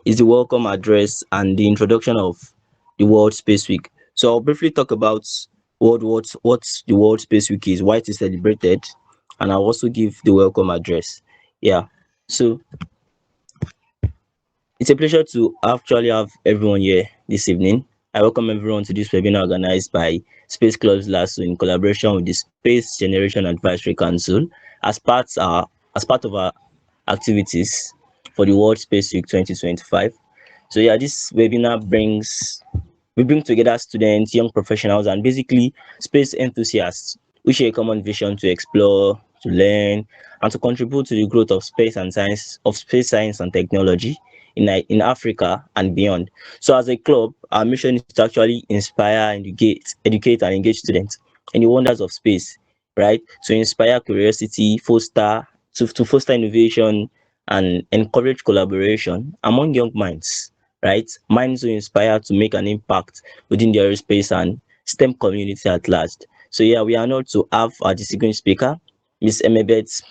is the welcome address and the introduction of the World Space Week. So I'll briefly talk about what the World Space Week is, why it is celebrated, and I'll also give the welcome address. Yeah. So it's a pleasure to actually have everyone here this evening. I welcome everyone to this webinar organized by Space Clubs LASU in collaboration with the Space Generation Advisory Council as part of our activities for the World Space Week 2025. So yeah, this webinar we bring together students, young professionals, and basically space enthusiasts who share a common vision to explore, to learn, and to contribute to the growth of space science and technology in Africa and beyond. So as a club, our mission is to actually inspire, educate, and engage students in the wonders of space, right? To inspire curiosity, to foster innovation, and encourage collaboration among young minds, right? Minds who inspire to make an impact within the aerospace and STEM community at large. So yeah, we are honored to have our distinguished speaker, Miss Emebet,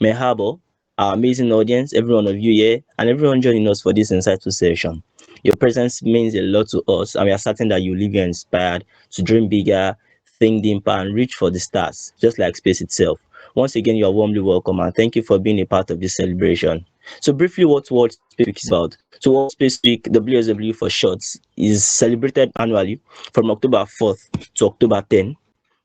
Mehabaw, our amazing audience, every one of you here, and everyone joining us for this insightful session. Your presence means a lot to us, and we are certain that you leave here inspired to dream bigger, think deeper, and reach for the stars, just like space itself. Once again, you are warmly welcome, and thank you for being a part of this celebration. So, briefly, what World Space Week is about. So, World Space Week, WSW for short, is celebrated annually from October 4th to October 10th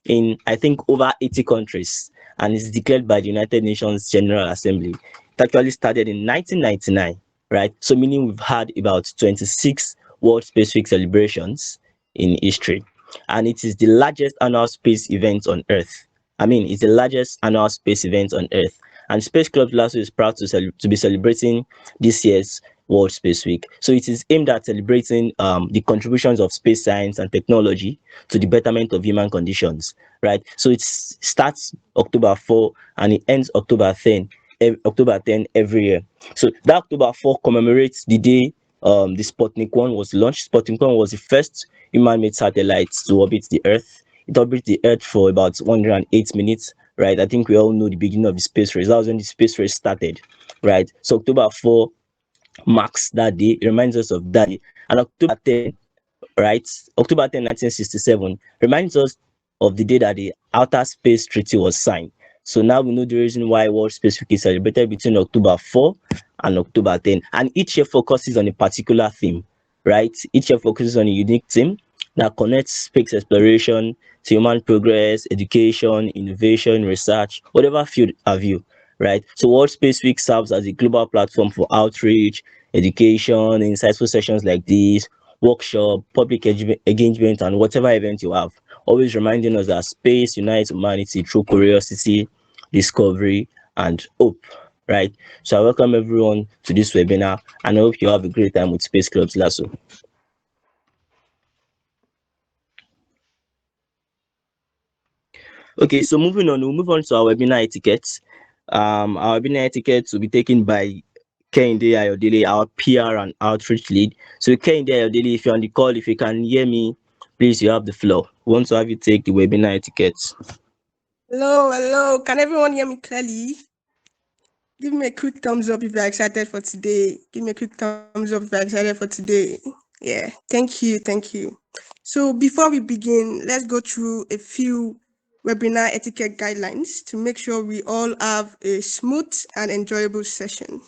in I think over 80 countries and is declared by the United Nations General Assembly. It actually started in 1999, right? So meaning we've had about 26 World Space Week celebrations in history, and it is the largest annual space event on Earth. I mean, it's the largest annual space event on Earth. And Space Club LASU is proud to be celebrating this year's World Space Week. So it is aimed at celebrating the contributions of space science and technology to the betterment of human conditions, right? So it starts October 4 and it ends October 10 every year. So that October 4 commemorates the day the Sputnik 1 was launched. Sputnik 1 was the first human-made satellite to orbit the Earth. It orbited the Earth for about 108 minutes, right? I think we all know the beginning of the space race. That was when the space race started, right? So October 4 marks that day. It reminds us of that day. And October 10, right? October 10, 1967 reminds us of the day that the Outer Space Treaty was signed. So now we know the reason why World Space Week is celebrated between October 4 and October 10. And each year focuses on a particular theme, right? Each year focuses on a unique theme that connects space exploration to human progress, education, innovation, research, whatever field have you, right? So World Space Week serves as a global platform for outreach, education, insightful sessions like this, workshop, engagement, and whatever event you have. Always reminding us that space unites humanity through curiosity, discovery, and hope. Right. So I welcome everyone to this webinar and I hope you have a great time with Space Clubs LASU. Okay, so moving on, we'll move on to our webinar etiquette. Our webinar etiquette will be taken by Kehinde Ayodele, our PR and outreach lead. So Kehinde Ayodele, if you're on the call, if you can hear me, please, you have the floor. We want to have you take the webinar etiquette. Hello, hello. Can everyone hear me clearly? Give me a quick thumbs up if you're excited for today. Give me a quick thumbs up if you're excited for today. Yeah, thank you. So before we begin, let's go through a few webinar etiquette guidelines to make sure we all have a smooth and enjoyable session.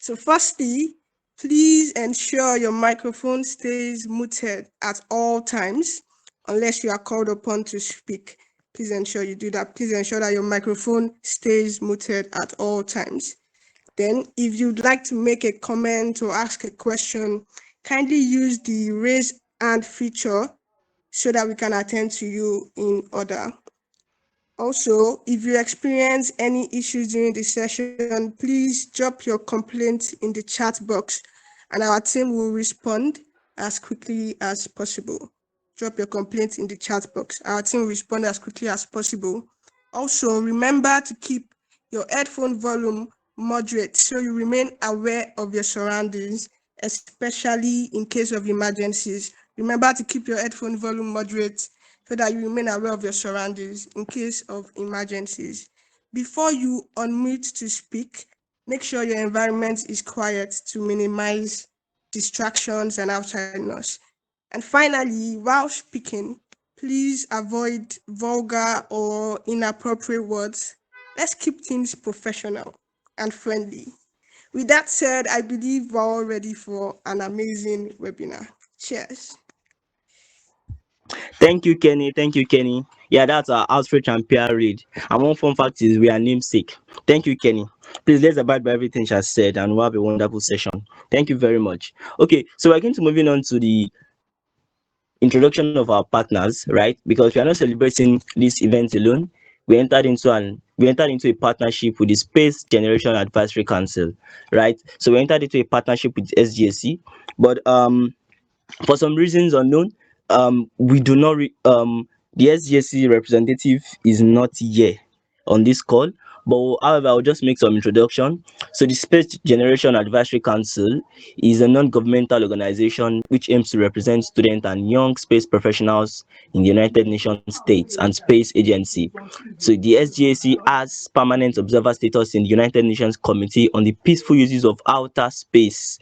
So firstly, please ensure your microphone stays muted at all times unless you are called upon to speak. Please ensure you do that. Please ensure that your microphone stays muted at all times. Then, if you'd like to make a comment or ask a question, kindly use the raise hand feature so that we can attend to you in order. Also, if you experience any issues during the session, please drop your complaint in the chat box and our team will respond as quickly as possible. Drop your complaint in the chat box. Our team will respond as quickly as possible. Also, remember to keep your headphone volume moderate so you remain aware of your surroundings, especially in case of emergencies. Remember to keep your headphone volume moderate so that you remain aware of your surroundings in case of emergencies. Before you unmute to speak, make sure your environment is quiet to minimize distractions, and outside noise. And finally, while speaking, please avoid vulgar or inappropriate words. Let's keep things professional and friendly. With that said, I believe we're all ready for an amazing webinar. Cheers. Thank you, Kenny. Thank you, Kenny. Yeah, that's our outreach and PR read. And one fun fact is we are namesake. Thank you, Kenny. Please let's abide by everything she has said and we'll have a wonderful session. Thank you very much. Okay, so we're going to moving on to the introduction of our partners, right? Because we are not celebrating this event alone. We entered into a partnership with the Space Generation Advisory Council, right? So we entered into a partnership with SGSC, but for some reasons unknown, we do not the SGSC representative is not here on this call. But however, I'll just make some introduction. So the Space Generation Advisory Council is a non-governmental organization which aims to represent students and young space professionals in the United Nations states and space agency. So the SGAC has permanent observer status in the United Nations Committee on the Peaceful Uses of Outer Space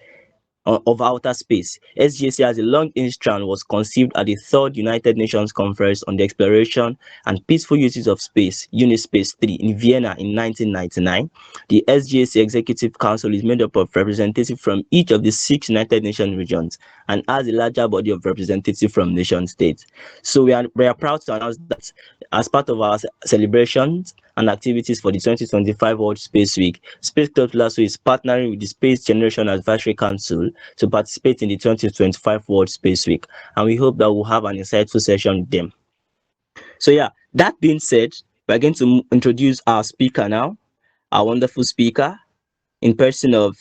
of outer space. SGAC has a long history and was conceived at the Third United Nations Conference on the Exploration and Peaceful Uses of Space, UNISPACE 3, in Vienna in 1999. The SGAC Executive Council is made up of representatives from each of the 6 United Nations regions and has a larger body of representatives from nation states. So we are proud to announce that as part of our celebrations and activities for the 2025 World Space Week, Space Clubs LASU is partnering with the Space Generation Advisory Council to participate in the 2025 World Space Week, and we hope that we'll have an insightful session with them. So yeah, that being said, we're going to introduce our speaker now, our wonderful speaker in person of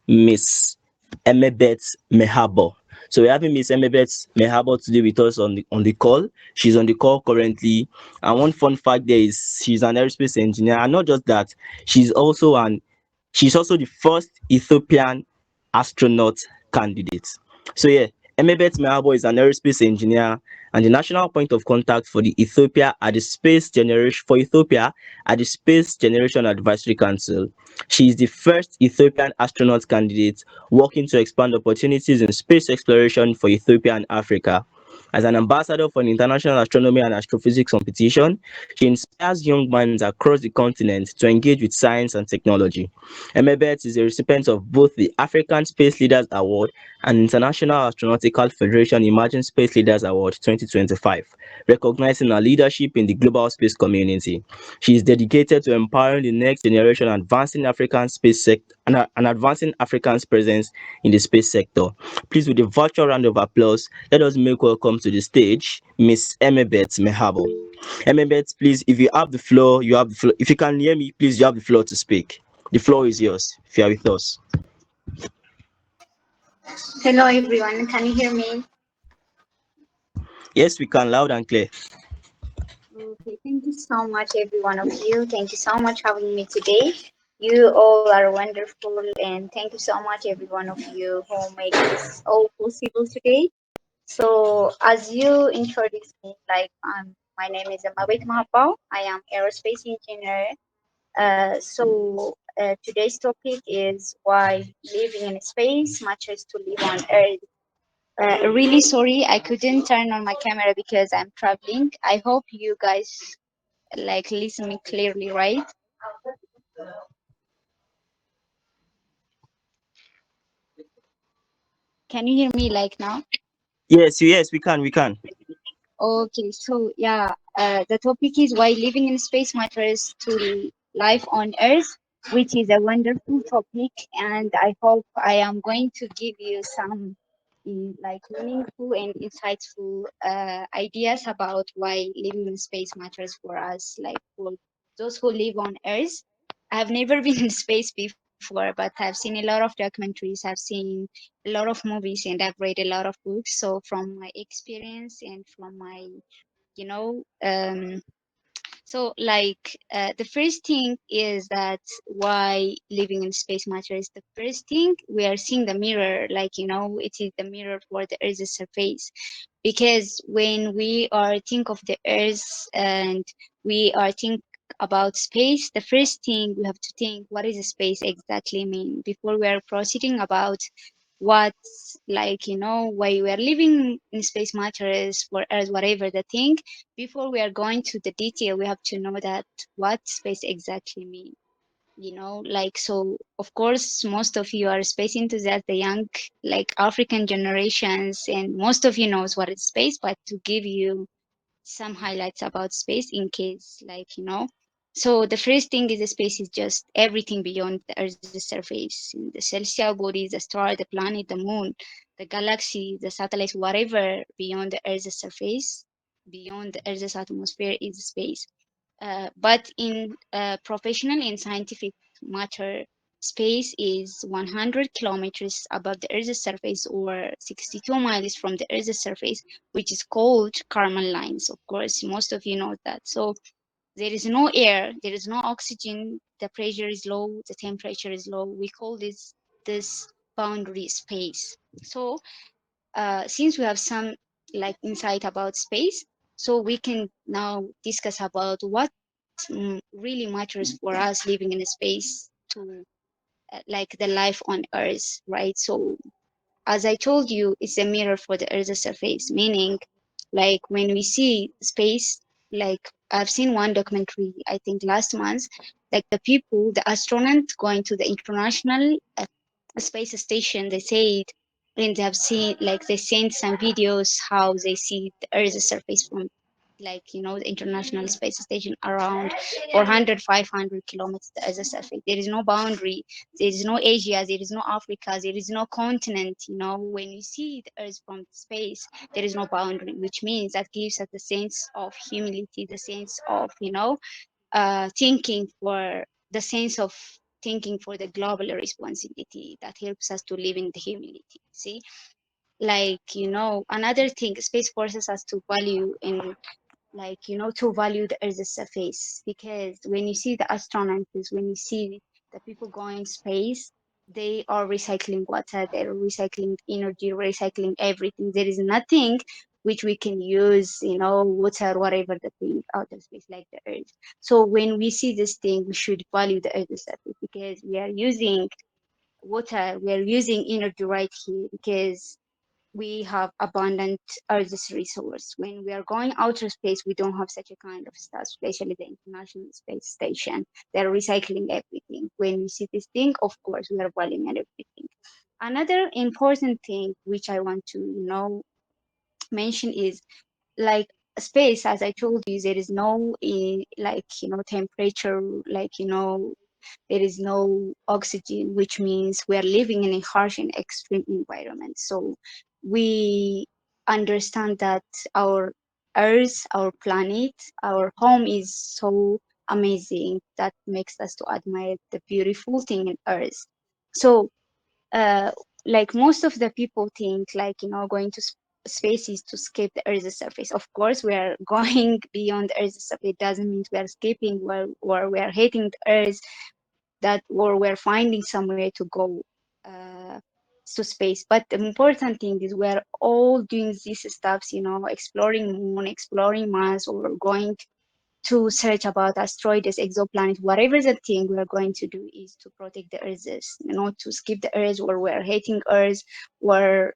Miss Emebet Mehabaw. So we're having Miss Emebet Mehabaw today with us on the call. She's on the call currently. And one fun fact there is she's an aerospace engineer. And not just that, she's also the first Ethiopian astronaut candidate. So yeah, Emebet Mehabaw is an aerospace engineer and the national point of contact for the Ethiopia at the Space Generation for Ethiopia at the Space Generation Advisory Council. She is the first Ethiopian astronaut candidate working to expand opportunities in space exploration for Ethiopia and Africa. As an ambassador for an international astronomy and astrophysics competition, she inspires young minds across the continent to engage with science and technology. Emebet is a recipient of both the African Space Leaders Award and International Astronautical Federation Emerging Space Leaders Award 2025, recognizing her leadership in the global space community. She is dedicated to empowering the next generation, advancing African space sector and advancing African's presence in the space sector. Please, with a virtual round of applause, let us make welcome to the stage Miss Emebet Mehabaw. Emebet, please, if you have the floor, you have the floor. If you can hear me, please, you have the floor to speak. The floor is yours if you are with us. Hello everyone, can you hear me? Yes, we can, loud and clear. Okay, thank you so much every one of you. Thank you so much having me today. You all are wonderful and thank you so much every one of you who make this all possible today. So as you introduced me, my name is Emebet Mehabaw. I am aerospace engineer. Today's topic is why living in space matters to live on Earth. Really sorry, I couldn't turn on my camera because I'm traveling. I hope you guys listen me clearly, right? Can you hear me now? Yes, we can. Okay, so yeah, the topic is why living in space matters to life on Earth, which is a wonderful topic, and I hope I am going to give you some meaningful and insightful ideas about why living in space matters for us, like for those who live on Earth. I have never been in space before, but I've seen a lot of documentaries, I've seen a lot of movies, and I've read a lot of books. So from my experience and from my you know the first thing is that why living in space matters. The first thing, we are seeing the mirror, it is the mirror for the Earth's surface. Because when we are think of the Earth and we are think about space, the first thing we have to think, what is space exactly mean before we are proceeding about what's like, why we are living in space matters for Earth, whatever the thing. Before we are going to the detail, we have to know that what space exactly means. Like, so of course most of you are space enthusiasts, the young like African generations, and most of you knows what is space, but to give you some highlights about space in case, like, so the first thing is the space is just everything beyond the Earth's surface. The celestial bodies, the star, the planet, the moon, the galaxy, the satellites, whatever beyond the Earth's surface, beyond the Earth's atmosphere is space. But in professional and scientific matter, space is 100 kilometers above the Earth's surface or 62 miles from the Earth's surface, which is called Kármán lines. Of course, most of you know that. So there is no air, there is no oxygen, the pressure is low, the temperature is low. We call this boundary space. So since we have some like insight about space, so we can now discuss about what really matters for us living in a space to like the life on Earth, right? So as I told you, it's a mirror for the Earth's surface, meaning like when we see space, like I've seen one documentary, I think last month, like the people, the astronauts going to the international space station, they said, and they have seen, like they sent some videos how they see the Earth's surface from, like, the International Space Station around 400, 500 kilometers the Earth's surface. There is no boundary. There is no Asia. There is no Africa. There is no continent. When you see the Earth from space, there is no boundary, which means that gives us the sense of humility, the sense of, thinking for the sense of thinking for the global responsibility that helps us to live in the humility. See, like, another thing, space forces us to value in, like, to value the Earth's surface, because when you see the astronauts, when you see the people going space, they are recycling water, they're recycling energy, recycling everything. There is nothing which we can use, water, whatever the thing out of space like the Earth. So when we see this thing, we should value the Earth's surface because we are using water, we are using energy right here because we have abundant Earth's resource. When we are going outer space, we don't have such a kind of stuff, especially the International Space Station. They're recycling everything. When we see this thing, of course, we are valuing everything. Another important thing which I want to, mention is like space, as I told you, there is no like, temperature, like, there is no oxygen, which means we are living in a harsh and extreme environment. So we understand that our Earth, our planet, our home is so amazing that makes us to admire the beautiful thing in Earth. So uh, like most of the people think like, going to space is to escape the Earth's surface. Of course, we are going beyond the Earth's surface. It doesn't mean we are escaping or we are hating the Earth, that or we're finding somewhere to go uh, to space. But the important thing is we're all doing these steps, exploring moon, exploring Mars, or going to search about asteroids, exoplanets, whatever the thing we're going to do is to protect the Earth, to skip the Earth or we're hating Earth, or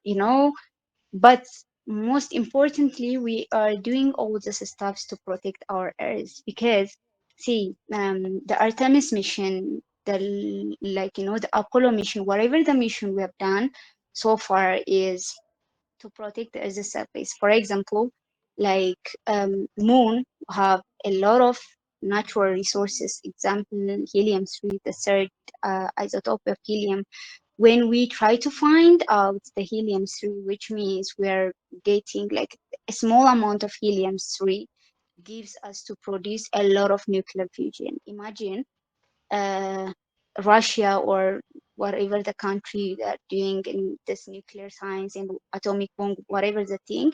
but most importantly, we are doing all these steps to protect our Earth because, see, the Artemis mission, the like the Apollo mission, whatever the mission we have done so far is to protect the Earth's surface. For example, like Moon have a lot of natural resources. Example, helium-3, the third isotope of helium. When we try to find out the helium-3, which means we are getting like a small amount of helium-3 gives us to produce a lot of nuclear fusion. Imagine uh, Russia or whatever the country that doing in this nuclear science and atomic bomb, whatever the thing,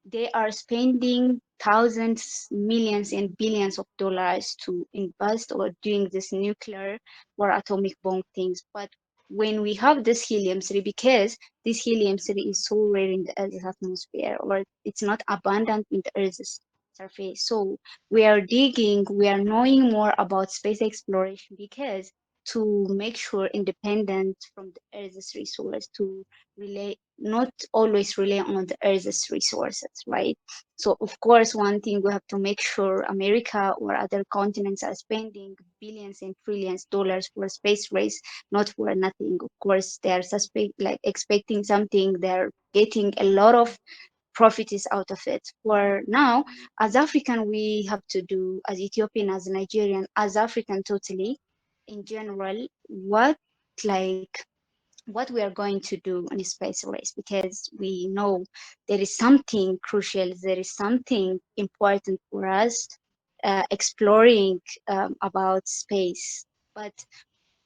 they are spending thousands, millions, and billions of dollars to invest or doing this nuclear or atomic bomb things. But when we have this helium-3, because this helium-3 is so rare in the Earth's atmosphere, or it's not abundant in the Earth's surface. So we are digging, we are knowing more about space exploration because to make sure independent from the earth's resource, to rely, not always rely on the earth's resources, right? So of course, one thing we have to make sure America or other continents are spending billions and trillions dollars for a space race, not for nothing. Of course, they are like expecting something. They're getting a lot of profit is out of it. For now, as African, we have to do, as Ethiopian, as Nigerian, as African totally, in general, like what we are going to do in space race, because we know there is something crucial, there is something important for us exploring about space. But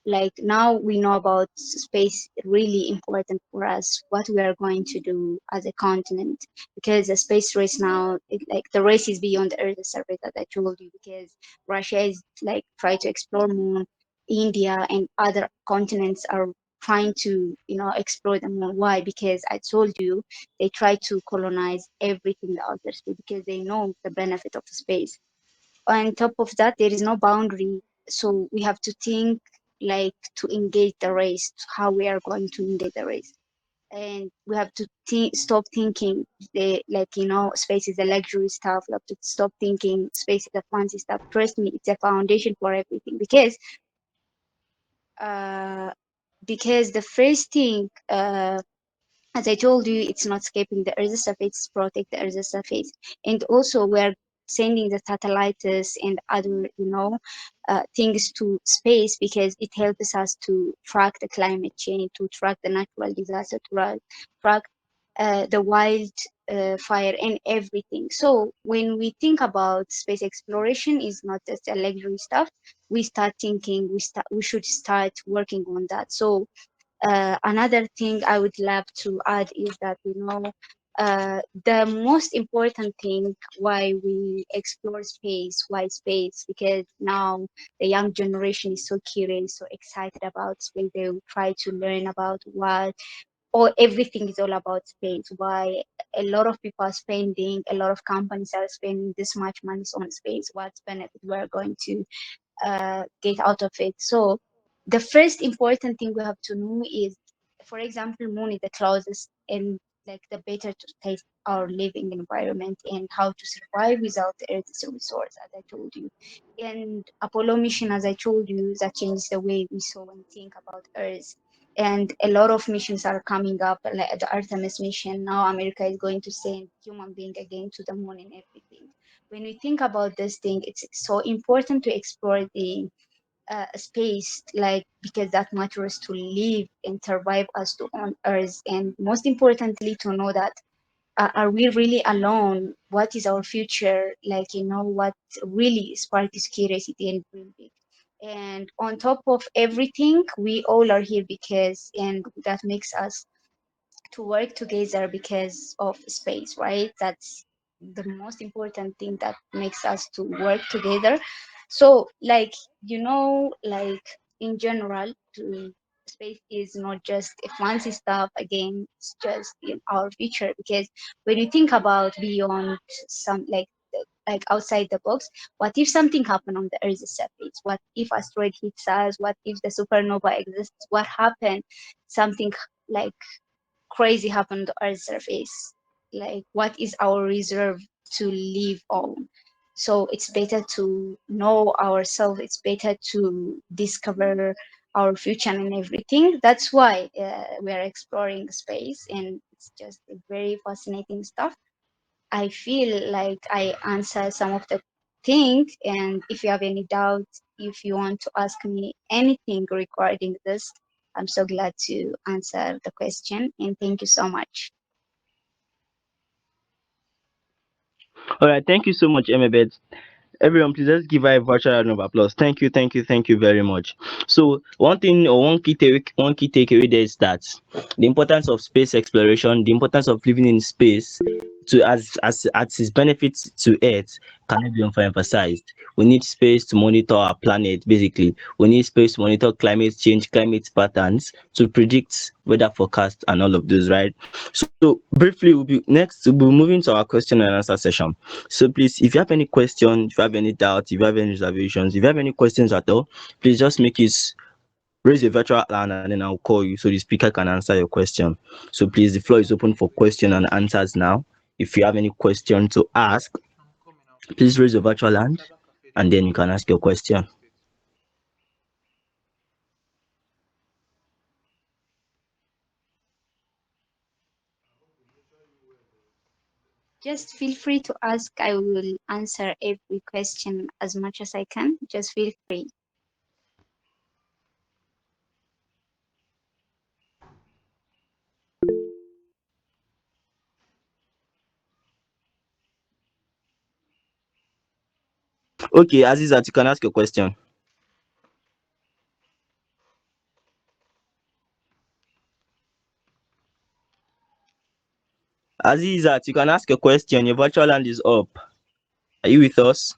like now we know about space really important for us, what we are going to do as a continent, because the space race now, like the race is beyond the earth surface, that I told you, because Russia is like try to explore moon, India and other continents are trying to explore the moon. Why? Because I told you, they try to colonize everything, the outer space, because they know the benefit of space. On top of that, there is no boundary, so we have to think like to engage the race, how we are going to engage the race. And we have to stop thinking like space is a luxury stuff. We have to stop thinking space is a fancy stuff. Trust me, it's a foundation for everything, uh because the first thing, as I told you, it's not escaping the Earth's surface, it's protect the Earth's surface. And also, we're sending the satellites and other, things to space, because it helps us to track the climate change, to track the natural disaster, to track the wild fire and everything. So when we think about space exploration, is not just a luxury stuff. We start thinking, we should start working on that. So another thing I would love to add is that, the most important thing why we explore space, why space, because now the young generation is so curious, so excited about space. They will try to learn about what, or everything is all about space. Why a lot of people are spending, a lot of companies are spending this much money on space. What benefit we're going to get out of it. So the first important thing we have to know is, for example, moon is the closest and like the better to taste our living environment and how to survive without the Earth's resource, as I told you. And Apollo mission, as I told you, that changed the way we saw and think about Earth. And a lot of missions are coming up, like the Artemis mission. Now America is going to send human being again to the moon and everything. When we think about this thing, it's so important to explore the space, like because that matters to live and survive us to on Earth, and most importantly, to know that are we really alone? What is our future? Like what really sparks curiosity and dream big. And on top of everything, we all are here because, and that makes us to work together because of space, right? That's the most important thing that makes us to work together. So, like, like in general, space is not just a fancy stuff. Again, it's just in our future, because when you think about beyond some like outside the box, what if something happened on the Earth's surface? What if asteroid hits us? What if the supernova exists? What happened? Something like crazy happen on the Earth's surface. Like, what is our reserve to live on? So it's better to know ourselves. It's better to discover our future and everything. That's why we are exploring space, and it's just a very fascinating stuff. I feel like I answer some of the thing, and if you have any doubt, if you want to ask me anything regarding this, I'm so glad to answer the question, and thank you so much. All right, thank you so much, Emebet. Everyone, please let's give her a virtual round of applause. Thank you very much. So one thing or one key takeaway there is that the importance of space exploration, the importance of living in space, to as its benefits to Earth cannot be overemphasized. We need space to monitor our planet. Basically, we need space to monitor climate change, climate patterns, to predict weather forecast and all of those. Right. So briefly, we'll be moving to our question and answer session. So please, if you have any question, if you have any doubt, if you have any reservations, if you have any questions at all, please just make it Raise your virtual hand and then I'll call you so the speaker can answer your question. So please, the floor is open for question and answers now. If you have any question to ask, please raise your virtual hand and then you can ask your question. Just feel free to ask. I will answer every question as much as I can. Just feel free. Okay, Azizat, you can ask your question. Azizat, you can ask your question. Your virtual hand is up. Are you with us?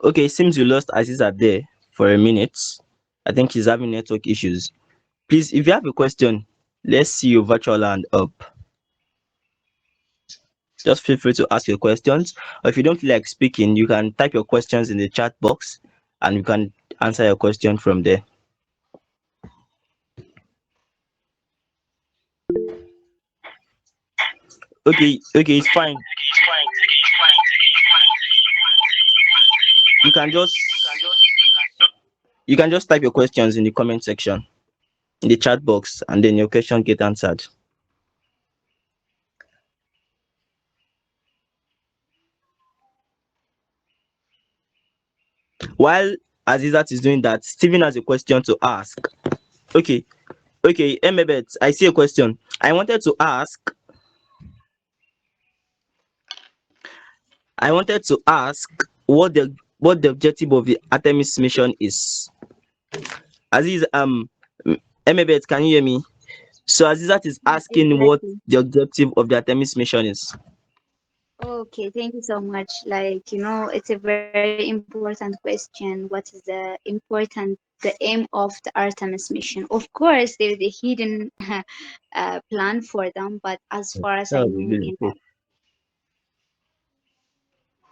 Okay, seems you lost Azizat there for a minute. I think she's having network issues. Please, if you have a question, let's see your virtual hand up. Just feel free to ask your questions. Or if you don't feel like speaking, you can type your questions in the chat box and we can answer your question from there. Okay, it's fine. You can just you can just type your questions in the comment section, in the chat box, and then your question get answered. While Azizat is doing that, Steven has a question to ask. Okay, okay, Emebet, I see a question. I wanted to ask what the objective of the Artemis mission is. Aziz, Emebet, can you hear me? So Azizat is Yeah, asking what exactly. the objective of the Artemis mission is. Okay, thank you so much. Like, it's a very important question. What is the aim of the Artemis mission? Of course, there is a hidden plan for them, but as far as I That would be know, really cool.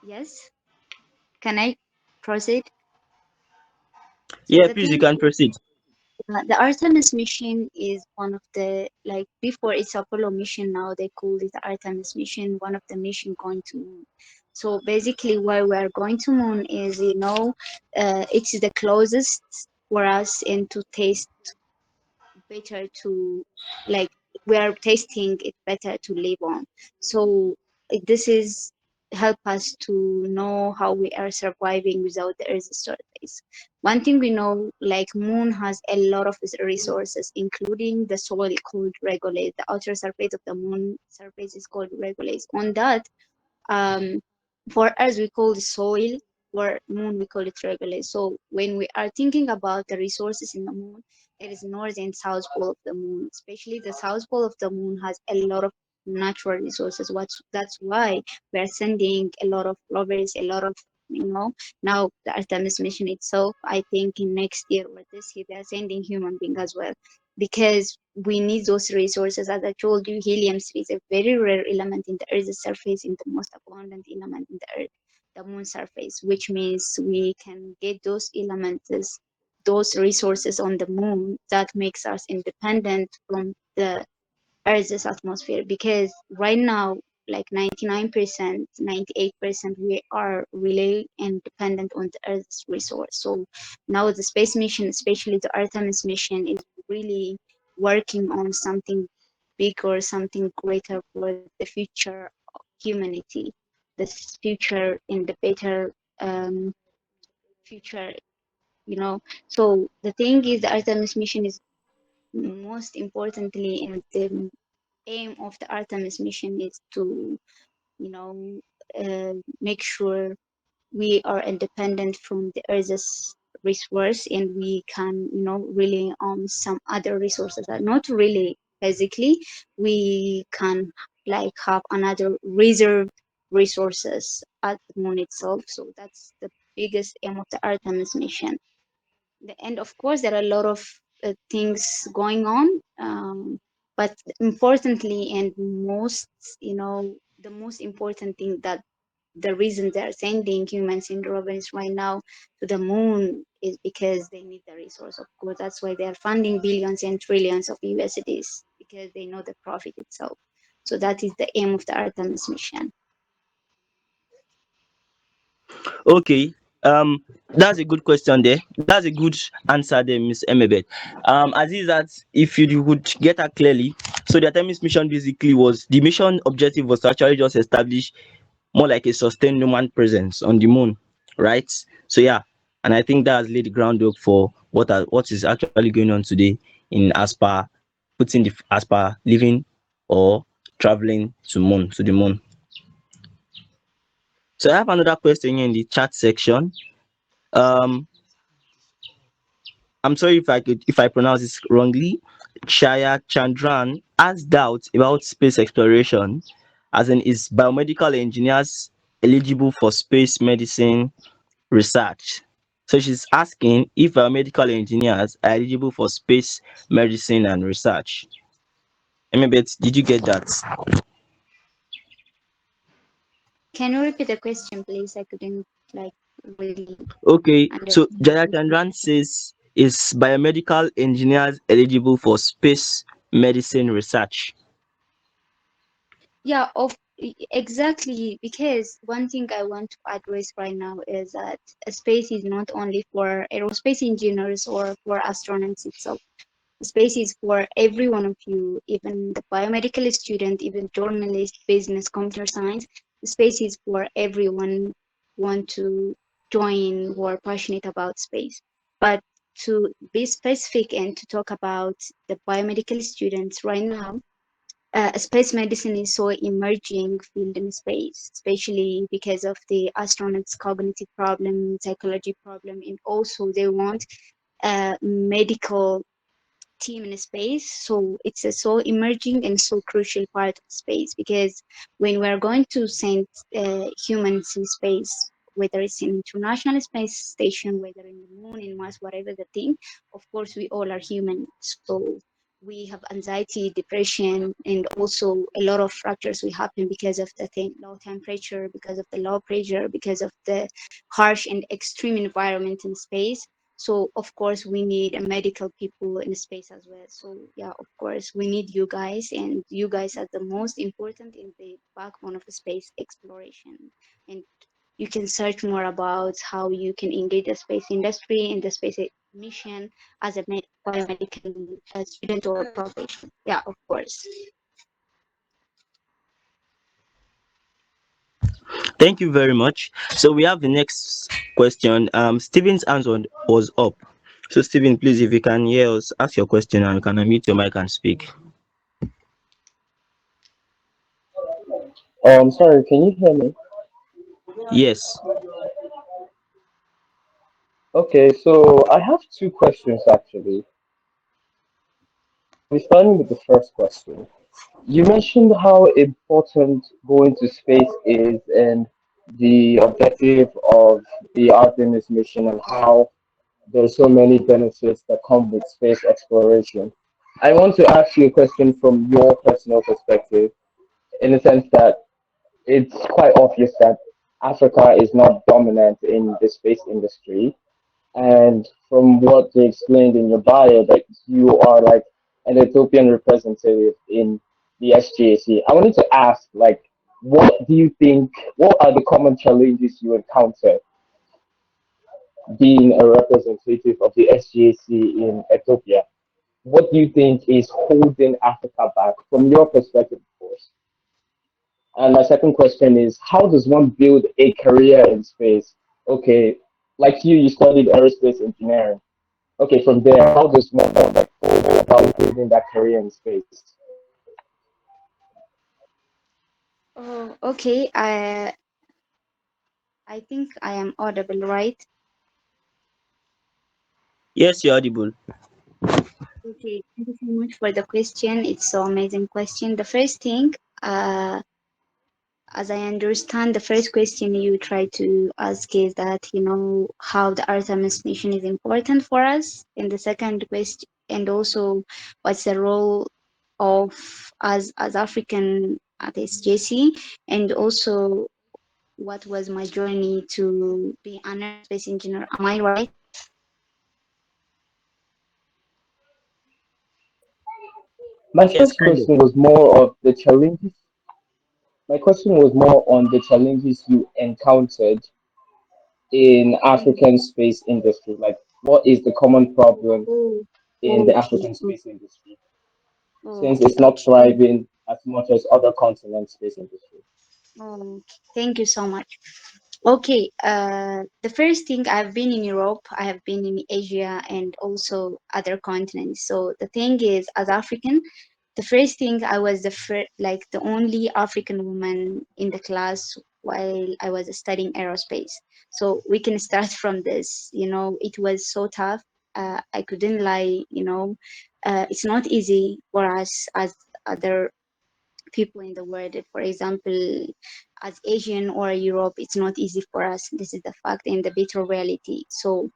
yes, can I proceed? So Yeah, the please, you thing can is, proceed. the Artemis mission is one of the, like, before it's Apollo mission, now they call it Artemis mission, one of the mission going to moon. So basically, why we are going to moon is, it's the closest for us and to taste better to, like, we are tasting it better to live on. So this is help us to know how we are surviving without the earth's surface. One thing we know, like, moon has a lot of resources, including the soil called regolith. The outer surface of the moon surface is called regolith. On that, um, for us we call the soil, for moon we call it regolith. So when we are thinking about the resources in the moon, it is north and south pole of the moon. Especially the south pole of the moon has a lot of natural resources. That's why we are sending a lot of rovers, a lot of, now the Artemis mission itself, I think in next year or this year they are sending human being as well, because we need those resources. As I told you, helium 3 is a very rare element in the Earth's surface, in the most abundant element in the Earth, the moon surface, which means we can get those elements, those resources on the moon, that makes us independent from the Earth's atmosphere. Because right now, like 99%, 98%, we are really independent on the Earth's resource. So now the space mission, especially the Artemis mission, is really working on something bigger, something greater for the future of humanity, the future in the better future, you know. So the thing is, the Artemis mission is most importantly, in the aim of the Artemis mission is to, you know, make sure we are independent from the Earth's resource, and we can, rely on some other resources that not really physically, we can, like, have another reserve resources at the moon itself. So that's the biggest aim of the Artemis mission. And of course, there are a lot of things going on, but importantly and most, you know, the most important thing that the reason they're sending humans in rovers right now to the moon is because they need the resource. Of course, that's why they are funding billions and trillions of USDs, because they know the profit itself. So that is the aim of the Artemis mission. Okay. That's a good question there. That's a good answer there, Miss Emebet. As is that if you would get her clearly, so the Artemis mission basically was the mission objective was to actually just establish more like a sustained human presence on the moon, right? So yeah, and I think that has laid the groundwork for what is actually going on today in as per as per living or traveling to the moon. So I have another question here in the chat section. Um, I'm sorry if I pronounce this wrongly. Chaya Chandran has doubts about space exploration, as in is biomedical engineers eligible for space medicine research. So she's asking if biomedical engineers are eligible for space medicine and research. Emebet, did you get that? Can you repeat the question, please? I couldn't like really Okay, so understand Jaya the question. Chandran says is biomedical engineers eligible for space medicine research? Yeah, exactly. Because one thing I want to address right now is that space is not only for aerospace engineers or for astronauts itself. Space is for every one of you, even the biomedical student, even journalist, business, computer science. Space is for everyone want to join or passionate about space. But to be specific and to talk about the biomedical students right now, space medicine is so emerging field in space, especially because of the astronauts' cognitive problem, psychology problem, and also they want medical team in space. So it's a so emerging and so crucial part of space, because when we're going to send humans in space, whether it's in international space station, whether in the moon, in Mars, whatever the thing, of course we all are human. So we have anxiety, depression, and also a lot of fractures will happen because of the low temperature, because of the low pressure, because of the harsh and extreme environment in space. So of course we need a medical people in space as well. So yeah, of course we need you guys, and you guys are the most important in the backbone of space exploration. And you can search more about how you can engage the space industry in the space mission as a biomedical student or professional. Yeah, of course. Thank you very much. So we have the next question. Steven's answer was up. So Steven, please, if you can hear us, ask your question and you can unmute your mic and speak. Sorry, can you hear me? Yes. Okay, so I have two questions actually. We're starting with the first question. You mentioned how important going to space is and the objective of the Artemis mission and how there's so many benefits that come with space exploration. I want to ask you a question from your personal perspective, in the sense that it's quite obvious that Africa is not dominant in the space industry. And from what you explained in your bio, that you are like an Ethiopian representative in the SGAC. I wanted to ask, like, what do you think, what are the common challenges you encounter being a representative of the SGAC in Ethiopia? What do you think is holding Africa back from your perspective, of course? And my second question is, how does one build a career in space? Okay, like you studied aerospace engineering. Okay, from there, how does one like go about building that career in space? Oh, okay. I think I am audible, right? Yes, you're audible. Okay, thank you so much for the question. It's so amazing question. The first thing, uh, as I understand, the first question you try to ask is that, how the Artemis mission is important for us. And the second question, and also what's the role of as African at SJC, and also what was my journey to be an aerospace engineer. Am I right? My Yes, first kind of. question was more of the challenges. My question was more on the challenges you encountered in Oh, African space industry. Like, what is the common problem oh, in the okay, African space industry since okay, it's not okay. thriving as much as other continent space industry? Okay. Thank you so much. Okay, the first thing, I've been in Europe, I have been in Asia, and also other continents. So the thing is, as African, the first thing, I was the first, like the only African woman in the class while I was studying aerospace. So we can start from this. It was so tough. I couldn't lie. It's not easy for us as other people in the world. For example, as Asian or Europe, it's not easy for us. This is the fact and the bitter reality. So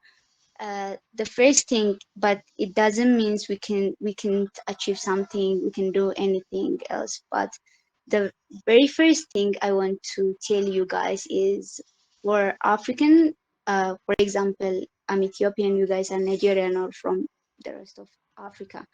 the first thing, but it doesn't mean we can achieve something, we can do anything else. But the very first thing I want to tell you guys is, for African, for example, I'm Ethiopian, you guys are Nigerian or from the rest of Africa.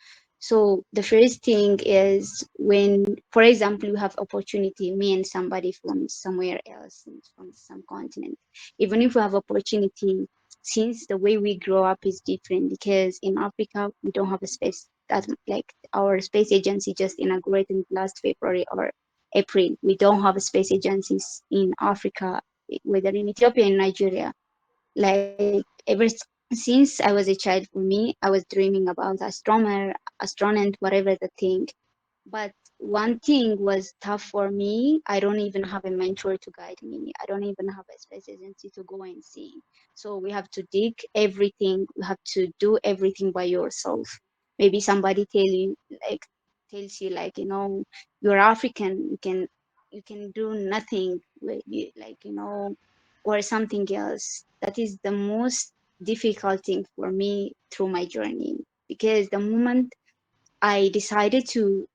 So the first thing is, when, for example, you have opportunity, me and somebody from somewhere else, from some continent, even if we have opportunity, since the way we grow up is different, because in Africa we don't have a space that, like, our space agency just inaugurated last February or April. We don't have space agencies in Africa, whether in Ethiopia and Nigeria. Like, since I was a child, for me, I was dreaming about astronomer, astronaut, whatever the thing. But one thing was tough for me. I don't even have a mentor to guide me. I don't even have a space agency to go and see. So we have to dig everything. You have to do everything by yourself. Maybe somebody tells you, like, you're African. You can do nothing with you, like, or something else. That is the most difficult thing for me through my journey, because the moment I decided to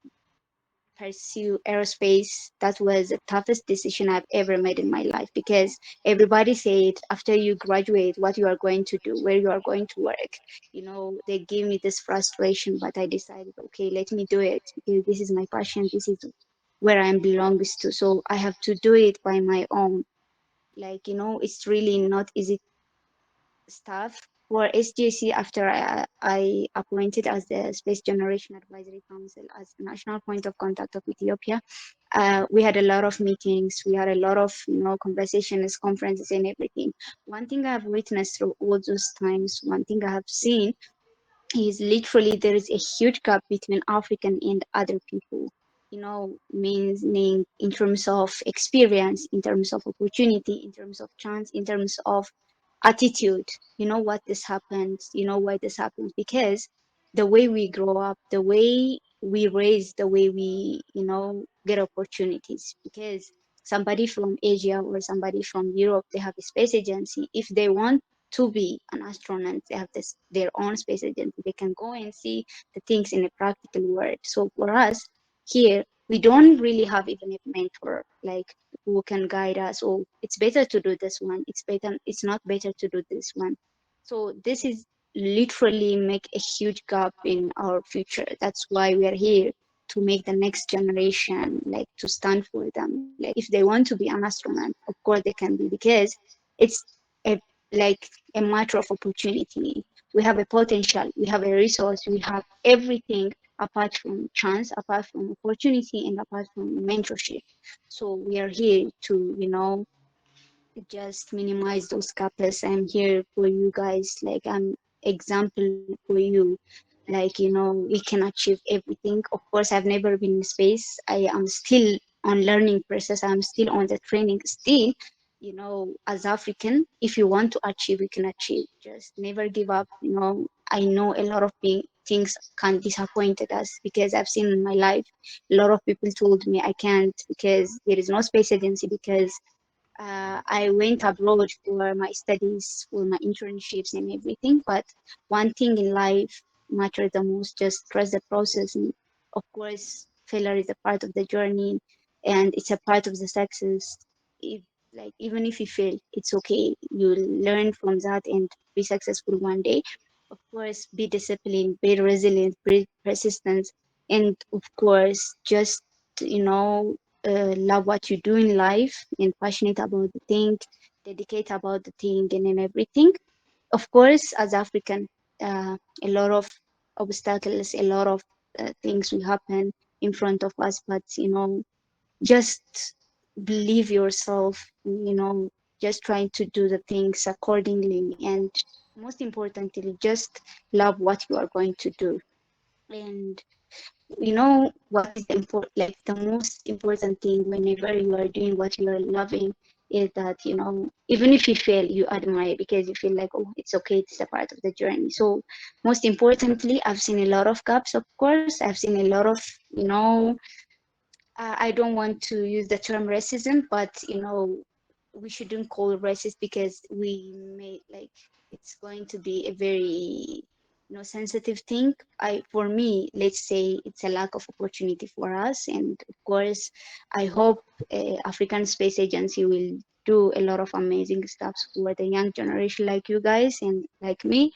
pursue aerospace, that was the toughest decision I've ever made in my life, because everybody said, after you graduate, what you are going to do, where you are going to work. They gave me this frustration, but I decided, okay, let me do it, because this is my passion. This is where I belongs to. So I have to do it by my own. Like, it's really not easy stuff. For SGC, after I appointed as the Space Generation Advisory Council as the national point of contact of Ethiopia, we had a lot of meetings. We had a lot of conversations, conferences, and everything. One thing I have witnessed through all those times, one thing I have seen, is literally there is a huge gap between African and other people. Meaning in terms of experience, in terms of opportunity, in terms of chance, in terms of attitude. What this happens, why this happens, because the way we grow up, the way we raise, the way we get opportunities. Because somebody from Asia or somebody from Europe, they have a space agency. If they want to be an astronaut, they have their own space agency. They can go and see the things in a practical world. So for us here, we don't really have even a mentor, like, who can guide us. Oh, it's better to do this one, it's not better to do this one. So this is literally make a huge gap in our future. That's why we are here, to make the next generation, like, to stand for them. Like, if they want to be an astronaut, of course they can be, because it's a like a matter of opportunity. We have a potential, we have a resource, we have everything, apart from chance, apart from opportunity, and apart from mentorship. So we are here to, just minimize those gaps. I'm here for you guys. Like, I'm example for you. Like, we can achieve everything. Of course, I've never been in space. I am still on learning process. I'm still on the training still. As African, if you want to achieve, you can achieve. Just never give up. I know a lot of things can disappointed us, because I've seen in my life a lot of people told me I can't because there is no space agency, because I went abroad for my studies, for my internships and everything. But one thing in life matters the most, just trust the process. And of course, failure is a part of the journey and it's a part of the success. If, like, even if you fail, it's okay. You'll learn from that and be successful one day. Of course, be disciplined, be resilient, be persistent, and of course, just, you know, love what you do in life and passionate about the thing, dedicate about the thing and then everything. Of course, as African, a lot of obstacles, a lot of things will happen in front of us, but you know, just believe yourself, you know, just try to do the things accordingly, and most importantly, just love what you are going to do. And you know what is the like the most important thing whenever you are doing what you are loving is that, you know, even if you fail, you admire, because you feel like, oh, it's okay, it's a part of the journey. So most importantly, I've seen a lot of gaps. Of course, I've seen a lot of, you know, I don't want to use the term racism, but you know, we shouldn't call it racist because we may like it's going to be a very, you know, sensitive thing. For me, let's say it's a lack of opportunity for us, and of course, I hope African Space Agency will do a lot of amazing stuff for the young generation like you guys and like me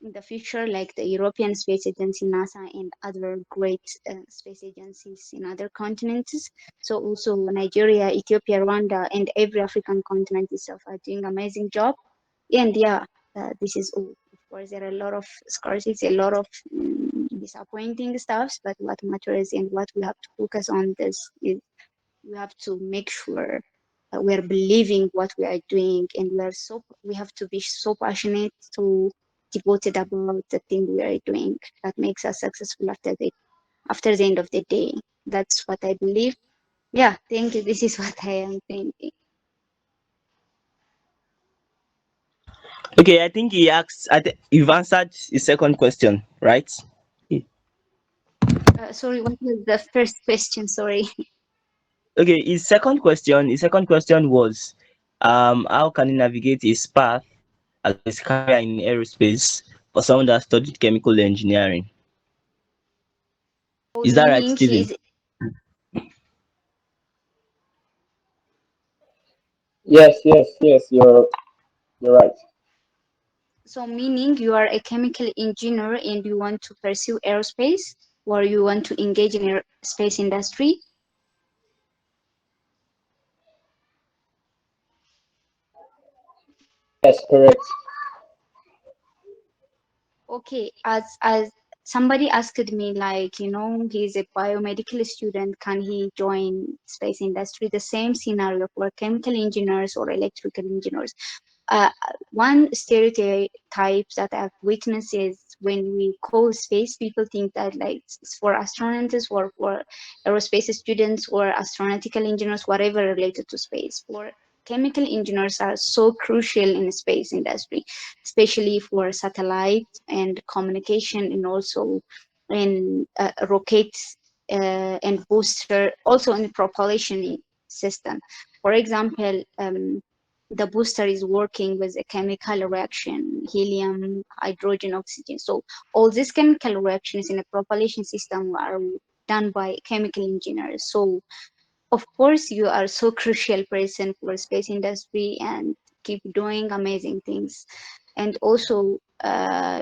in the future, like the European Space Agency, NASA, and other great space agencies in other continents. So also Nigeria, Ethiopia, Rwanda, and every African continent itself are doing amazing job. And yeah, this is all. Of course, there are a lot of scarcity, a lot of disappointing stuffs, but what matters and what we have to focus on this is we have to make sure we are believing what we are doing, and we have to be so passionate, so devoted about the thing we are doing that makes us successful after the end of the day. That's what I believe. Yeah, thank you. This is what I am thinking. Okay, I think he asked. You've answered his second question, right? Sorry, what was the first question? Sorry. Okay, his second question was, how can he navigate his path as his career in aerospace for someone that studied chemical engineering? So Is that right, meaning he Stephen? is Yes, yes, yes. You're right. so meaning you are a chemical engineer and you want to pursue aerospace, or you want to engage in aerospace industry. Yes, correct. Okay, as somebody asked me, like, you know, he's a biomedical student, can he join space industry? The same scenario for chemical engineers or electrical engineers. uh, One stereotype that I've witnessed is when we call space, people think that like it's for astronauts or for aerospace students or astronautical engineers, whatever related to space. For chemical engineers are so crucial in the space industry, especially for satellite and communication, and also in rockets and booster, also in propulsion system. For example, the booster is working with a chemical reaction, helium, hydrogen, oxygen. So all these chemical reactions in a propulsion system are done by chemical engineers. So of course you are so crucial person for space industry and keep doing amazing things. And also,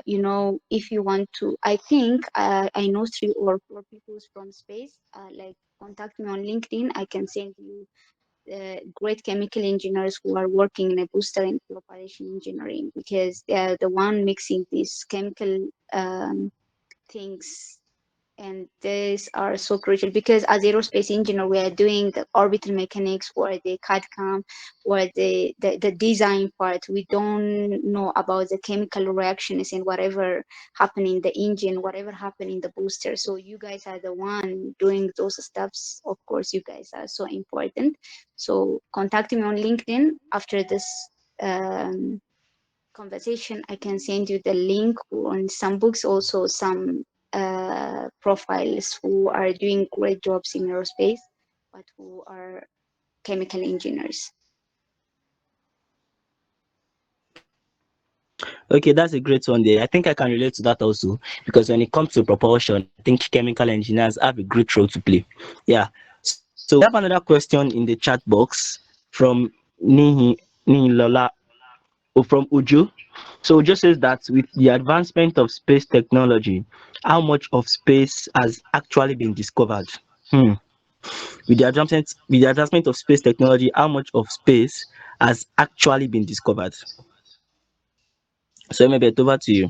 you know, if you want to, I think I know 3 or 4 people from space. Like contact me on LinkedIn. I can send you great chemical engineers who are working in a booster and propulsion engineering, because they are the one mixing these chemical things, and these are so crucial because as aerospace engineer we are doing the orbital mechanics or the CAD/CAM or the design part. We don't know about the chemical reactions and whatever happen in the engine, whatever happen in the booster. So you guys are the one doing those steps. Of course you guys are so important. So contact me on LinkedIn after this um, conversation. I can send you the link on some books, also some profiles who are doing great jobs in aerospace, but who are chemical engineers. Okay, that's a great one there. I think I can relate to that also because when it comes to propulsion, I think chemical engineers have a great role to play. Yeah. So we have another question in the chat box from Nihi Nihilola from Uju. So Uju says that with the advancement of space technology, how much of space has actually been discovered? Hmm. With the advancement of space technology, how much of space has actually been discovered? So maybe over to you.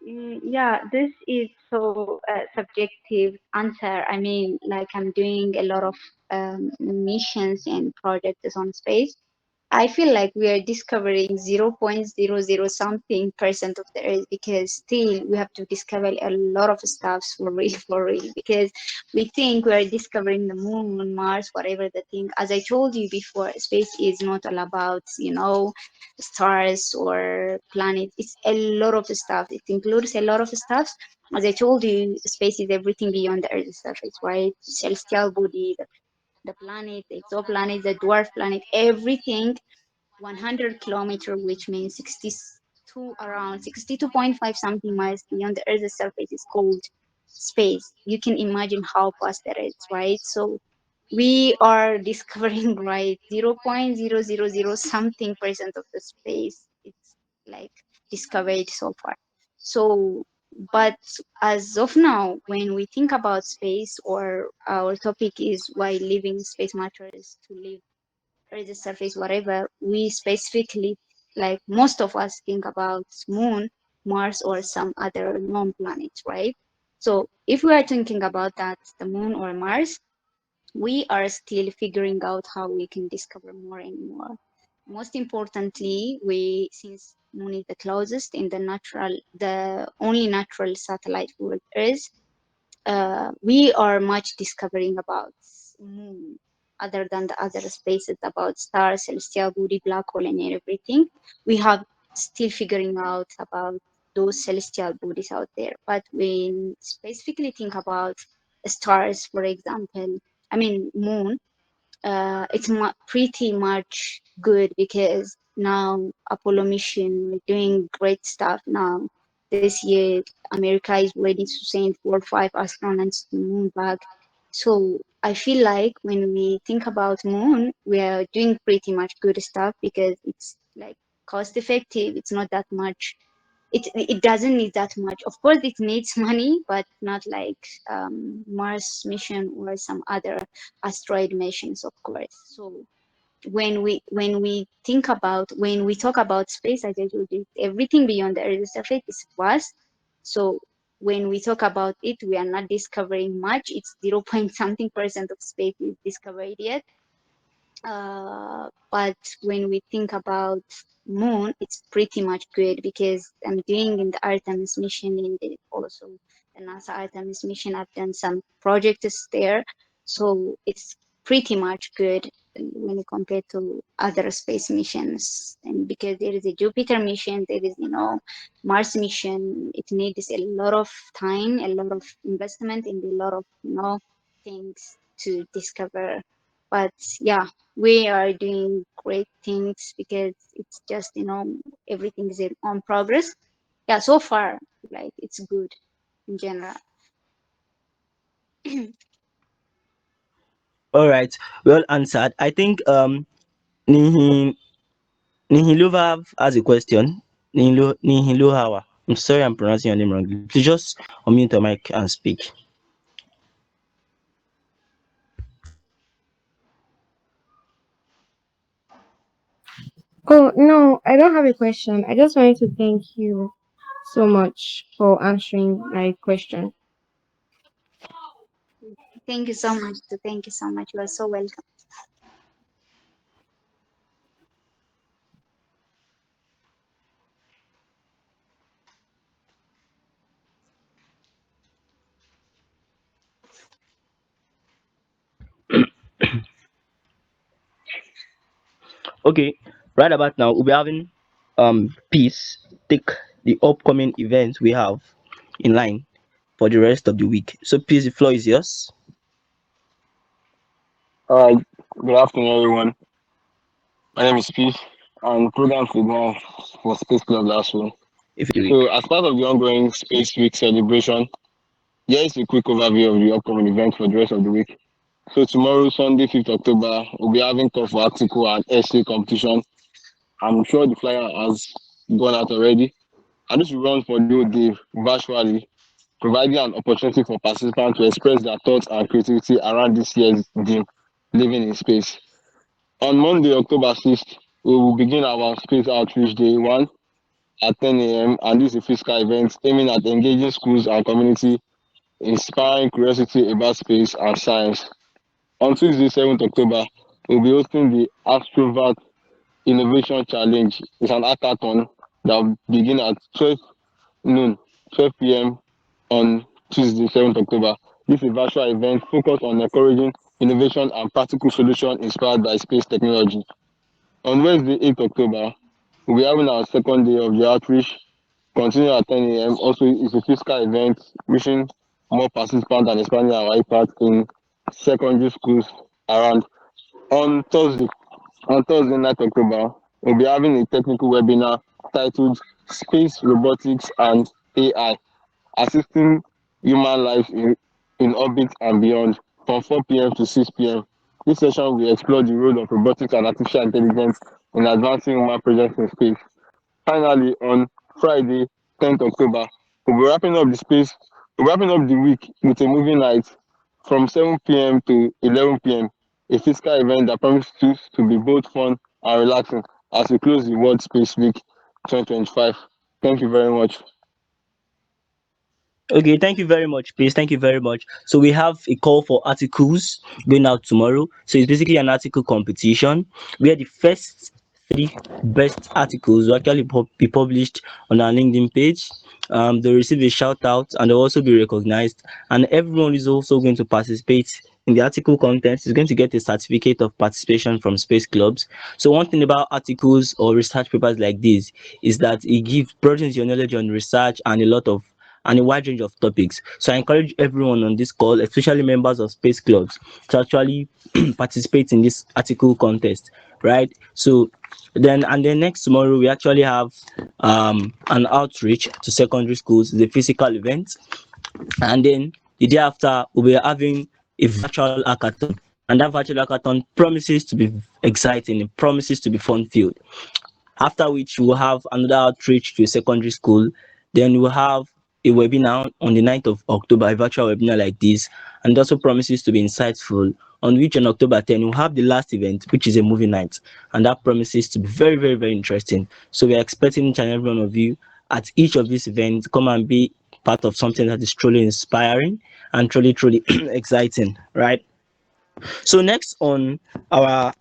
Yeah, this is so subjective answer. I mean, like I'm doing a lot of missions and projects on space. I feel like we are discovering 0.00 something percent of the earth because still we have to discover a lot of stuff for real, for real. Because we think we are discovering the moon, Mars, whatever the thing. As I told you before, space is not all about, stars or planets. It's a lot of stuff. It includes a lot of stuff. As I told you, space is everything beyond the Earth's surface, right? Celestial body, the planet, the exoplanet, the dwarf planet, everything 100 kilometer, which means 62 around 62.5 something miles beyond the Earth's surface is called space. You can imagine how vast that is, right? So we are discovering right 0.000 something percent of the space. It's like discovered so far. So, but as of now, when we think about space, or our topic is why living space matters to live Earth's surface, whatever, we specifically, like most of us, think about Moon, Mars, or some other known planets, right? So if we are thinking about that, the Moon or Mars, we are still figuring out how we can discover more and more. Most importantly, we since Moon is the closest in the only natural satellite for Earth, we are much discovering about moon other than the other spaces about stars, celestial body, black hole, and everything. We have still figuring out about those celestial bodies out there. But when specifically think about stars, for example, I mean moon, it's pretty much good because now Apollo mission we're doing great stuff now. This year, America is ready to send 4 or 5 astronauts to the moon back. So I feel like when we think about moon, we are doing pretty much good stuff because it's like cost effective. It's not that much. It doesn't need that much. Of course, it needs money, but not like Mars mission or some other asteroid missions, of course. So when we talk about space, as I told you, everything beyond the Earth's surface is vast. So when we talk about it, we are not discovering much. It's 0 point something percent of space is discovered yet. But when we think about moon, it's pretty much good because I'm doing in the Artemis mission in the also the NASA Artemis mission. I've done some projects there, so it's pretty much good when you compare to other space missions. And because there is a Jupiter mission, there is Mars mission. It needs a lot of time, a lot of investment, and a lot of things to discover. But yeah, we are doing great things because it's just everything is on progress. Yeah, so far like it's good in general. All right, well answered. I think Nihi Nihiluva has a question. Nihiluhawa. I'm sorry I'm pronouncing your name wrongly. Please just unmute your mic and speak. Oh, no, I don't have a question. I just wanted to thank you so much for answering my question. Thank you so much. Thank you so much. You are so welcome. Okay, right about now we'll be having peace take the upcoming events we have. in line for the rest of the week. So please, the floor is yours. All right, good afternoon, everyone. My name is Peace, and program for Space Club LASU. If you week. So, as part of the ongoing Space Week celebration, here is a quick overview of the upcoming events for the rest of the week. So, tomorrow, Sunday, 5th October, we'll be having call for article and essay competition. I'm sure the flyer has gone out already. And this will run for the whole day virtually, providing an opportunity for participants to express their thoughts and creativity around this year's theme, Living in Space. On Monday, October 6th, we will begin our Space Outreach Day 1 at 10 a.m. and this is a physical event aiming at engaging schools and community, inspiring curiosity about space and science. On Tuesday, 7th October, we'll be hosting the Astrovat Innovation Challenge. It's an hackathon that will begin at 12 noon, 12 p.m. on Tuesday, 7th October. This is a virtual event focused on encouraging innovation and practical solutions inspired by space technology. On Wednesday, 8th October, we'll be having our second day of the outreach, continuing at 10 a.m. Also, it's a physical event, reaching more participants and expanding our impact in secondary schools around. On Thursday, on Thursday, 9th October, we'll be having a technical webinar titled Space, Robotics, and AI, assisting human life in orbit and beyond from 4 p.m. to 6 p.m. This session will explore the role of robotics and artificial intelligence in advancing human presence in space. Finally, on Friday, 10th October, we'll be wrapping up the week with a movie night from 7 p.m. to 11 p.m. A physical event that promises to be both fun and relaxing as we close the World Space Week 2025. Thank you very much. Okay, thank you very much, please. Thank you very much. So we have a call for articles going out tomorrow. So it's basically an article competition where the first three best articles will actually be published on our LinkedIn page. They'll receive a shout out and they'll also be recognized. And everyone is also going to participate in the article content is going to get a certificate of participation from space clubs. So one thing about articles or research papers like this is that it gives broadens your knowledge on research and a wide range of topics. So I encourage everyone on this call, especially members of space clubs, to actually participate in this article contest, right? So then next tomorrow we actually have an outreach to secondary schools, the physical event, and then the day after we'll be having a virtual hackathon. And that virtual hackathon promises to be exciting, it promises to be fun filled. After which we'll have another outreach to a secondary school. Then we'll have a webinar on the 9th of October, a virtual webinar like this, and it also promises to be insightful. On which on October 10, we'll have the last event, which is a movie night, and that promises to be very, very, very interesting. So we're expecting each and every one of you at each of these events come and be part of something that is truly inspiring and truly, truly exciting, right? So next on our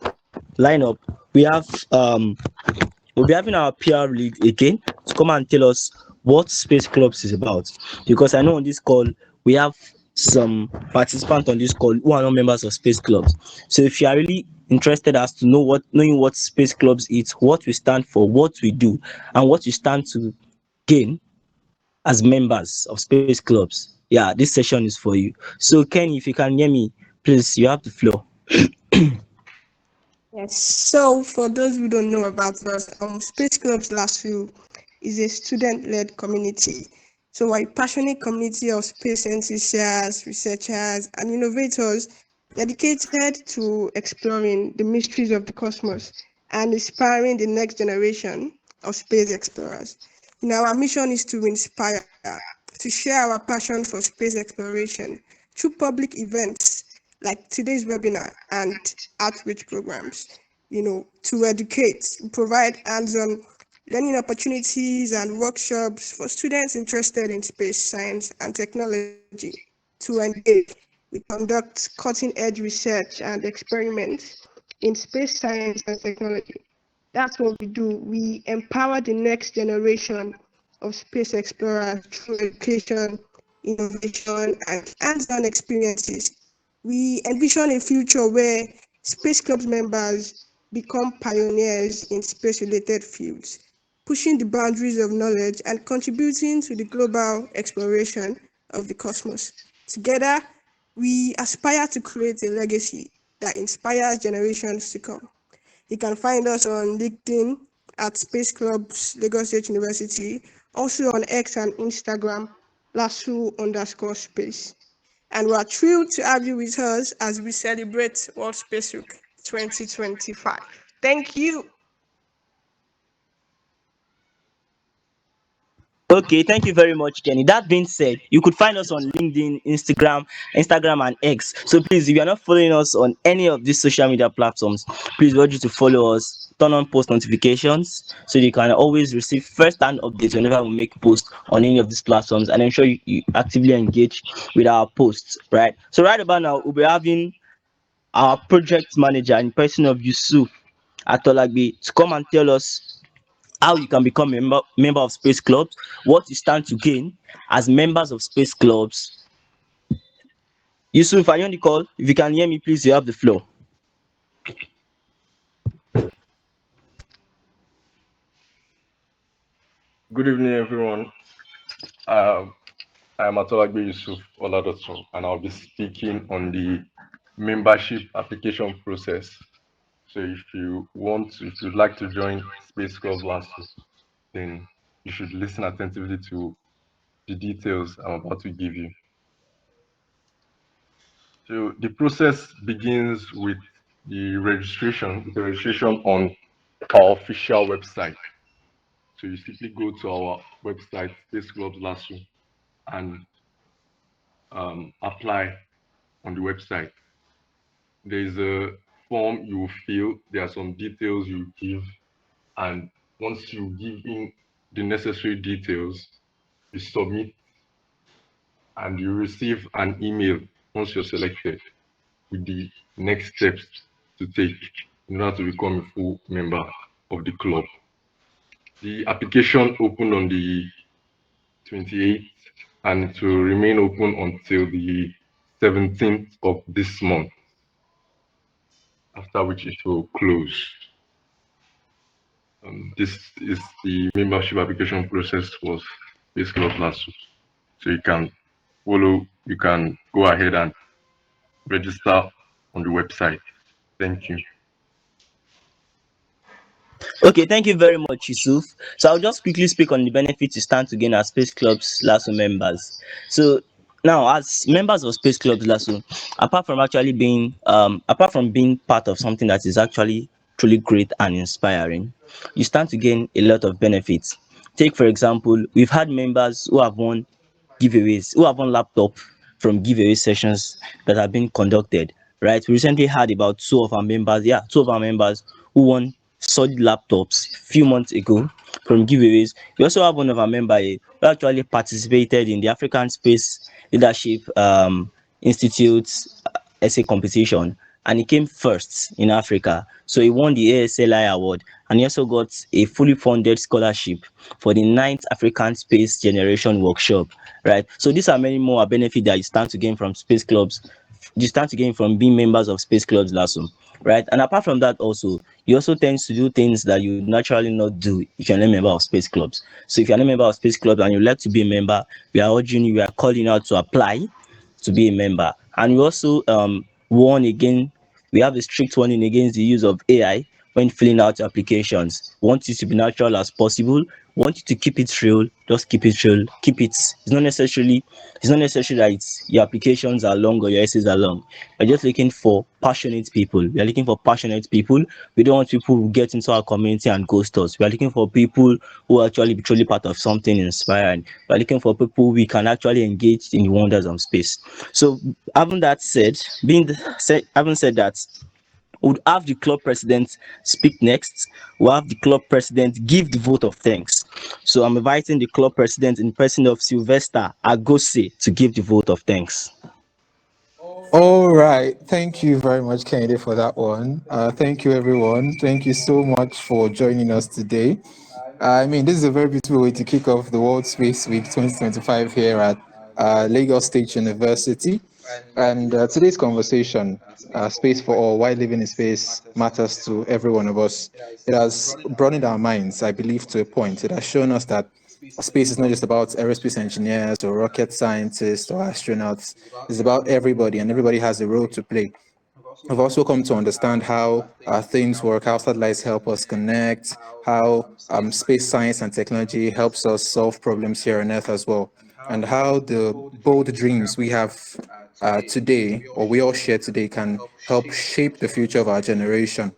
lineup, we have we'll be having our PR lead again to come and tell us what Space Clubs is about. Because I know on this call we have some participants on this call who are not members of Space Clubs. So if you are really interested as to knowing what Space Clubs is, what we stand for, what we do, and what you stand to gain as members of Space Clubs, yeah, this session is for you. So Kenny, if you can hear me, please, you have the floor. Yes. So for those who don't know about us, Space Clubs LASU is a student-led community. So we're a passionate community of space enthusiasts, researchers, and innovators dedicated to exploring the mysteries of the cosmos and inspiring the next generation of space explorers. Our mission is to inspire, to share our passion for space exploration through public events like today's webinar and outreach programs, to educate, provide hands-on learning opportunities and workshops for students interested in space science and technology to engage. We conduct cutting-edge research and experiments in space science and technology. That's what we do. We empower the next generation of space explorers through education, innovation, and hands-on experiences. We envision a future where Space Clubs members become pioneers in space-related fields, pushing the boundaries of knowledge, and contributing to the global exploration of the cosmos. Together, we aspire to create a legacy that inspires generations to come. You can find us on LinkedIn at Space Clubs Lagos State University, also on X and Instagram, LASU_space. And we're thrilled to have you with us as we celebrate World Space Week 2025. Thank you. Okay, thank you very much, Kenny. That being said, you could find us on LinkedIn, Instagram, and X. So please, if you are not following us on any of these social media platforms, please urge you to follow us. Turn on post notifications so you can always receive first-hand updates whenever we make posts on any of these platforms, and ensure you actively engage with our posts. Right. So right about now, we'll be having our project manager in person of Yusuf Atolagbe to come and tell us how you can become a member of space clubs, what you stand to gain as members of space clubs. Yusuf, are you on the call? If you can hear me, please, you have the floor. Good evening, everyone. I am Atolagbe Yusuf Oladotun, and I'll be speaking on the membership application process. So if you'd like to join Space Clubs LASU, then you should listen attentively to the details I'm about to give you. So the process begins with the registration on our official website. So you simply go to our website, Space Clubs LASU, and apply on the website. There's a form you will fill, there are some details you give, and once you give in the necessary details, you submit and you receive an email once you're selected with the next steps to take in order to become a full member of the club. The application opened on the 28th and it will remain open until the 17th of this month, after which it will close. This is the membership application process for Space Club LASU. So you can go ahead and register on the website. Thank you. Okay, thank you very much, Yusuf. So I'll just quickly speak on the benefits you stand to gain as Space Clubs LASO members. So now, as members of Space Clubs LASO, apart from being part of something that is actually truly great and inspiring, you stand to gain a lot of benefits. Take for example, we've had members who have won laptop from giveaway sessions that have been conducted. Right, we recently had about two of our members who won solid laptops few months ago from giveaways. We also have one of our member who actually participated in the African Space Leadership Institute's essay competition, and he came first in Africa. So he won the ASLI award, and he also got a fully funded scholarship for the ninth African Space Generation Workshop. Right. So these are many more benefits that you stand to gain from space clubs. You stand to gain from being members of Space Clubs LASU. Right. And apart from that, also you also tend to do things that you would naturally not do if you're not a member of Space Clubs. So if you're not a member of Space Clubs and you'd like to be a member, we are calling out to apply to be a member. And we also warn again, we have a strict warning against the use of AI when filling out applications. We want you to be natural as possible. We want you to keep it real. Just keep it real. Keep it. It's not necessary that your applications are long or your essays are long. We're just looking for passionate people. We are looking for passionate people. We don't want people who get into our community and ghost us. We are looking for people who actually be truly part of something inspiring. We are looking for people we can actually engage in the wonders of space. So, having said that, would have the club president speak next. We'll have the club president give the vote of thanks. So I'm inviting the club president in person of Sylvester Agose to give the vote of thanks. All right. Thank you very much, Kennedy, for that one. Thank you, everyone. Thank you so much for joining us today. I mean, this is a very beautiful way to kick off the World Space Week 2025 here at Lagos State University. And today's conversation, Space for All, Why Living in Space Matters to Every One of Us, it has broadened our minds, I believe, to a point. It has shown us that space is not just about aerospace engineers or rocket scientists or astronauts. It's about everybody, and everybody has a role to play. I've also come to understand how things work, how satellites help us connect, how space science and technology helps us solve problems here on Earth as well, and how the bold dreams we have today, or we all share today, can help shape the future of our generation,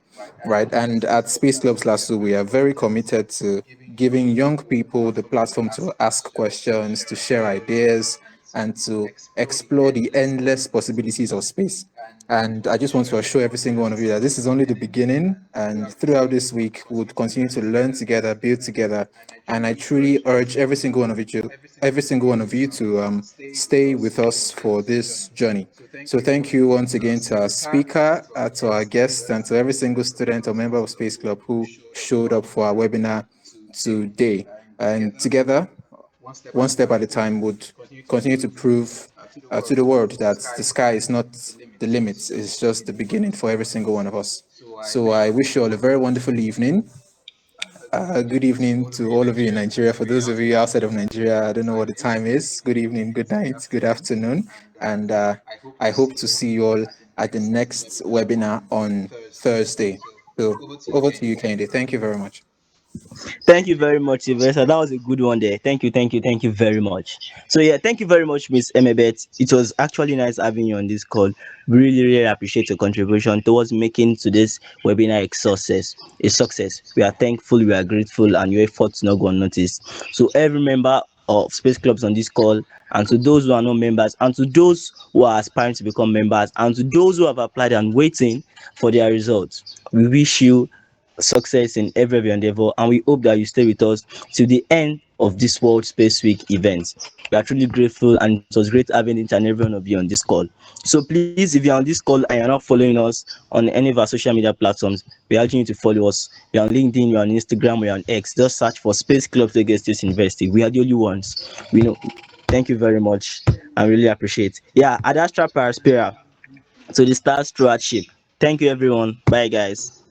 right? And at Space Clubs LASU, we are very committed to giving young people the platform to ask questions, to share ideas, and to explore the endless possibilities of space. And I just want to assure every single one of you that this is only the beginning. And throughout this week, we'll continue to learn together, build together. And I truly urge every single one of you to stay with us for this journey. So thank you once again to our speaker, to our guests, and to every single student or member of Space Club who showed up for our webinar today. And together, one step at a time, would continue to prove to the world that the sky is not the limit, it's just the beginning for every single one of us. So I wish you all a very wonderful evening. Good evening to all of you in Nigeria. For those of you outside of Nigeria, I don't know what the time is. Good evening, good night, good afternoon. And I hope to see you all at the next webinar on Thursday. So over to you, Kende. Thank you very much. Thank you very much, Sylvester. That was a good one there. Thank you very much. So yeah, thank you very much, Miss Emebet. It was actually nice having you on this call. Really appreciate your contribution towards making today's webinar a success. A success. We are thankful, we are grateful, and your efforts not go unnoticed. So every member of Space Clubs on this call, and to those who are not members, and to those who are aspiring to become members, and to those who have applied and waiting for their results, we wish you success in every of your endeavor, and we hope that you stay with us till the end of this World Space Week event. We are truly grateful, and it was great having each and every one of you on this call. So please, if you're on this call and you're not following us on any of our social media platforms, we urge you to follow us. We're on LinkedIn, we're on Instagram, we're on X. Just search for Space Club Lagos State University. We are the only ones. We know. Thank you very much. I really appreciate. Yeah, Ad Astra Paraspera. So the stars stewardship. Thank you everyone. Bye guys.